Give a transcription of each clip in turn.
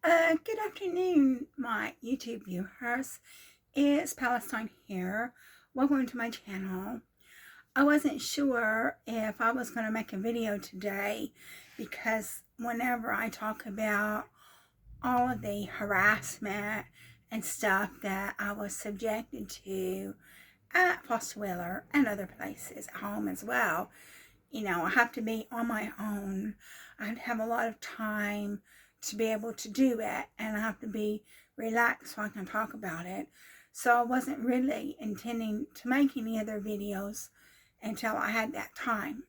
Good afternoon, my YouTube viewers. It's Palestine here. Welcome to my channel. I wasn't sure if I was going to make a video today because whenever I talk about all of the harassment and stuff that I was subjected to at Foster Wheeler and other places at home as well, I have to be on my own. I have to have a lot of time to be able to do it, and I have to be relaxed so I can talk about it. So I wasn't really intending to make any other videos until I had that time,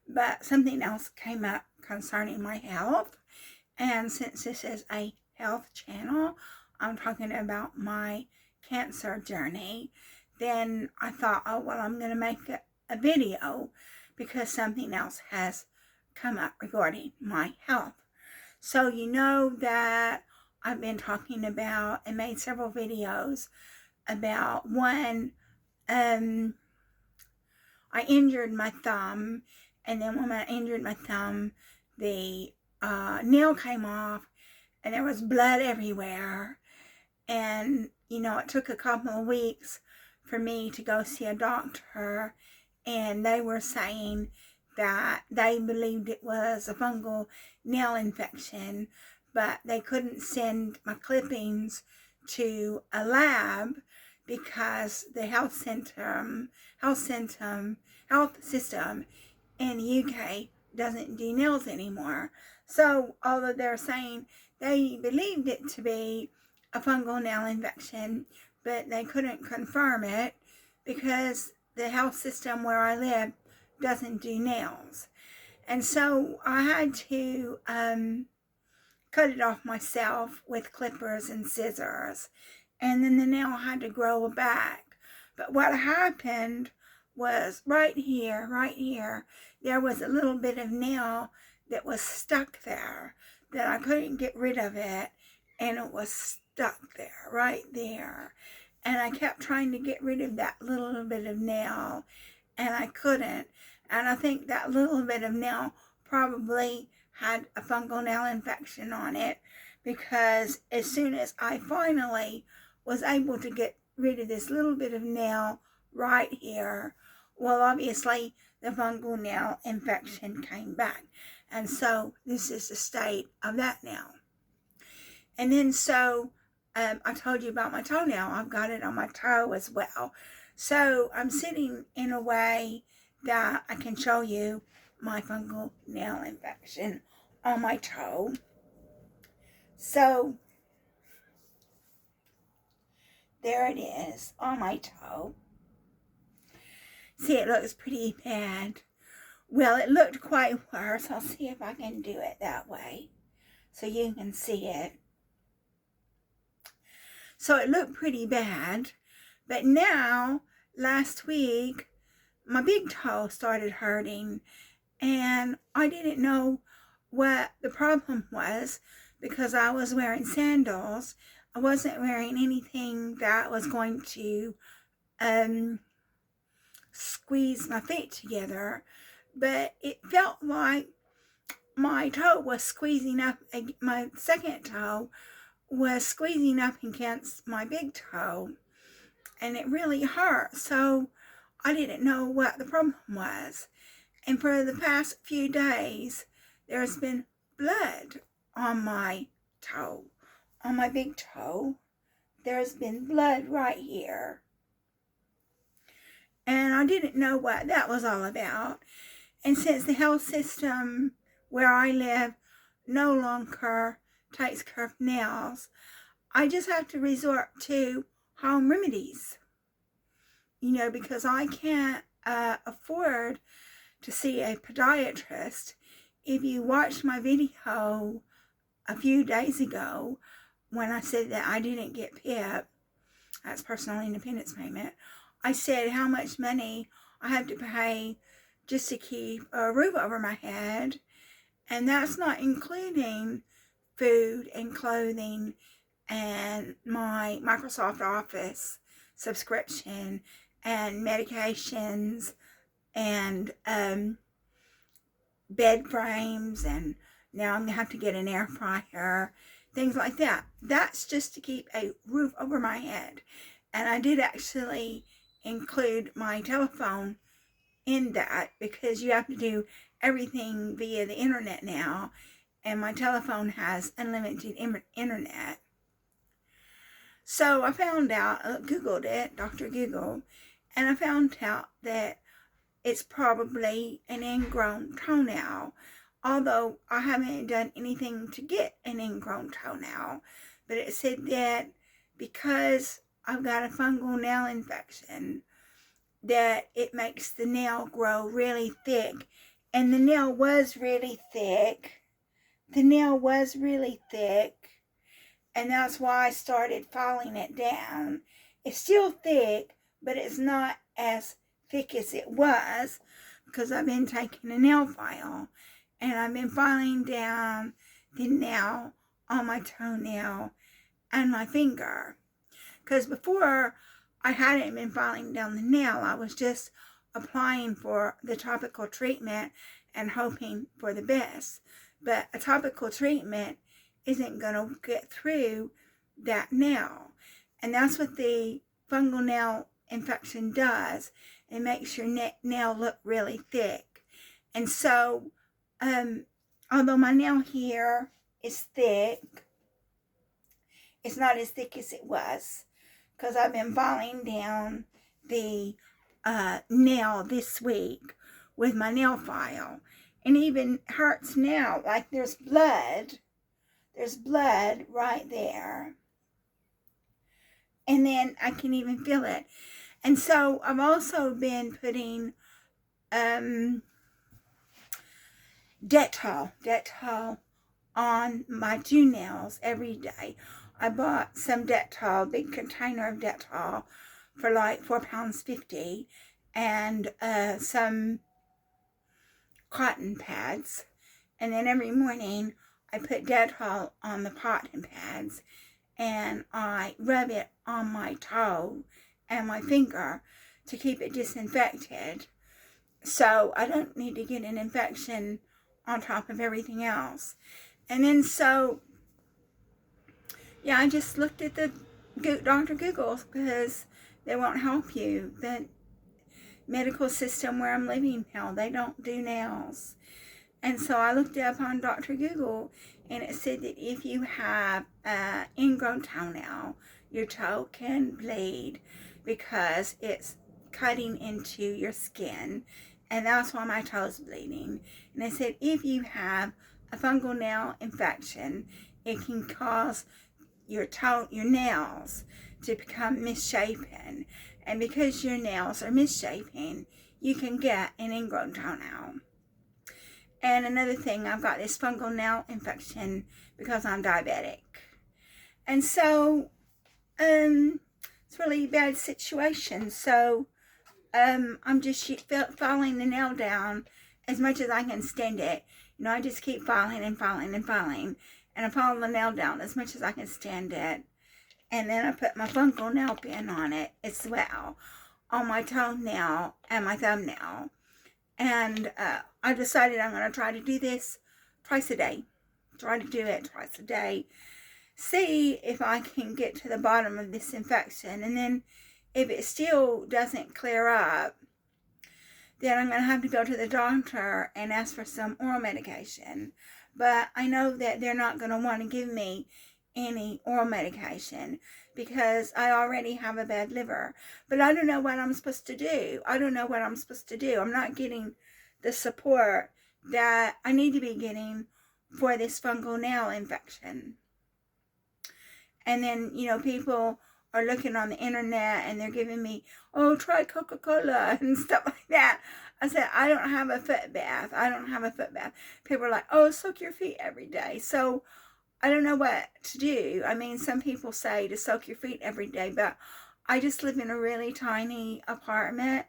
But something else came up concerning my health, and since this is a health channel, I'm talking about my cancer journey, then I thought, oh, well, I'm going to make a video because something else has come up regarding my health. So you know that I've been talking about and made several videos about one, I injured my thumb, and then when I injured my thumb, the nail came off and there was blood everywhere, and it took a couple of weeks for me to go see a doctor, and they were saying that they believed it was a fungal nail infection, but they couldn't send my clippings to a lab because the health system in the UK doesn't do nails anymore. So although they're saying they believed it to be a fungal nail infection, but they couldn't confirm it because the health system where I live doesn't do nails. And so I had to cut it off myself with clippers and scissors, and then the nail had to grow back. But what happened was right here, there was a little bit of nail that was stuck there that I couldn't get rid of it, and it was stuck there, right there. And I kept trying to get rid of that little bit of nail, and I couldn't. And I think that little bit of nail probably had a fungal nail infection on it, because as soon as I finally was able to get rid of this little bit of nail right here, well, obviously the fungal nail infection came back. And so this is the state of that now. And then so I told you about my toenail. I've got it on my toe as well. So I'm sitting in a way that I can show you my fungal nail infection on my toe. So there it is on my toe. See, it looks pretty bad. Well, it looked quite worse. I'll see if I can do it that way so you can see it. So it looked pretty bad, but now, last week, my big toe started hurting, and I didn't know what the problem was because I was wearing sandals. I wasn't wearing anything that was going to squeeze my feet together, but it felt like my toe was squeezing up, my second toe was squeezing up against my big toe, and it really hurt. So I didn't know what the problem was. And for the past few days, there's been blood on my toe, on my big toe. There's been blood right here. And I didn't know what that was all about. And since the health system where I live no longer takes care of nails, I just have to resort to home remedies, because I can't afford to see a podiatrist. If you watched my video a few days ago when I said that I didn't get PIP, that's personal independence payment, I said how much money I have to pay just to keep a roof over my head, and that's not including food and clothing and my Microsoft Office subscription and medications and bed frames and Now I'm going to have to get an air fryer, things like that. That's just to keep a roof over my head. And I did actually include my telephone in that because you have to do everything via the internet now. And my telephone has unlimited internet. So I found out, Googled it, Dr. Google, and I found out that it's probably an ingrown toenail. Although I haven't done anything to get an ingrown toenail. But it said that because I've got a fungal nail infection, that it makes the nail grow really thick. And the nail was really thick. The nail was really thick. And that's why I started filing it down. It's still thick, but it's not as thick as it was because I've been taking a nail file. And I've been filing down the nail on my toenail and my finger. Because before, I hadn't been filing down the nail. I was just applying for the topical treatment and hoping for the best. But a topical treatment isn't going to get through that nail. And that's what the fungal nail infection does. It makes your nail look really thick. And so, although my nail here is thick, it's not as thick as it was because I've been filing down the nail this week with my nail file. And even hurts now, like there's blood right there. And then I can even feel it. And so I've also been putting Dettol on my toenails every day. I bought some Dettol, big container of Dettol for like £4.50 and some cotton pads. And then every morning I put Dettol on the cotton pads and I rub it on my toe and my finger to keep it disinfected. So I don't need to get an infection on top of everything else. And then so, yeah, I just looked at the Dr. Google because they won't help you. The medical system where I'm living now, they don't do nails. And so I looked it up on Dr. Google, and it said that if you have an ingrown toenail, your toe can bleed because it's cutting into your skin. And that's why my toe's bleeding. And they said if you have a fungal nail infection, it can cause your nails to become misshapen. And because your nails are misshapen, you can get an ingrown toenail. And another thing, I've got this fungal nail infection because I'm diabetic. And so, it's really a bad situation. So, I'm just filing the nail down as much as I can stand it. You know, I just keep filing and filing and filing. And I file the nail down as much as I can stand it. And then I put my fungal nail pen on it as well, on my toenail and my thumbnail. And I decided I'm going to try to do this twice a day. Try to do it twice a day. See if I can get to the bottom of this infection. And then if it still doesn't clear up, then I'm going to have to go to the doctor and ask for some oral medication. But I know that they're not going to want to give me any oral medication because I already have a bad liver. But I don't know what I'm supposed to do. I'm not getting the support that I need to be getting for this fungal nail infection. And then, you know, people are looking on the internet and they're giving me, oh, try Coca-Cola and stuff like that. I said, I don't have a foot bath. People are like, oh, soak your feet every day. So I don't know what to do. I mean, some people say to soak your feet every day, but I just live in a really tiny apartment.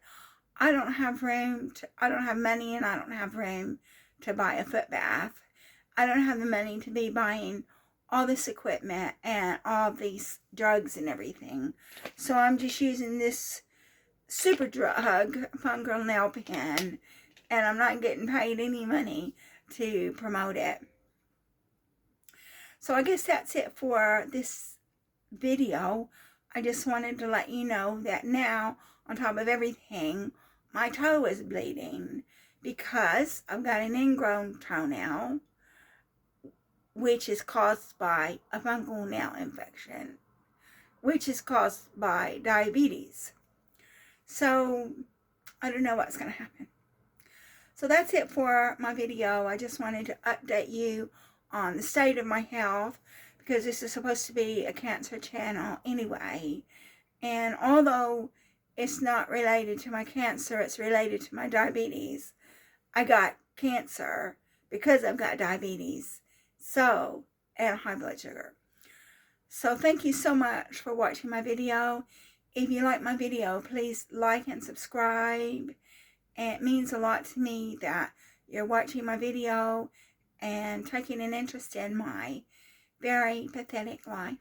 I don't have money, and I don't have room to buy a foot bath. I don't have the money to be buying all this equipment and all these drugs and everything. So I'm just using this super drug fungal nail pen, and I'm not getting paid any money to promote it. So I guess that's it for this video. I just wanted to let you know that now, on top of everything, my toe is bleeding because I've got an ingrown toenail, which is caused by a fungal nail infection, which is caused by diabetes. So I don't know what's going to happen. So that's it for my video. I just wanted to update you on the state of my health, because this is supposed to be a cancer channel anyway. And although it's not related to my cancer, it's related to my diabetes. I got cancer because I've got diabetes, and high blood sugar. So thank you so much for watching my video. If you like my video, please like and subscribe. And it means a lot to me that you're watching my video and taking an interest in my very pathetic life.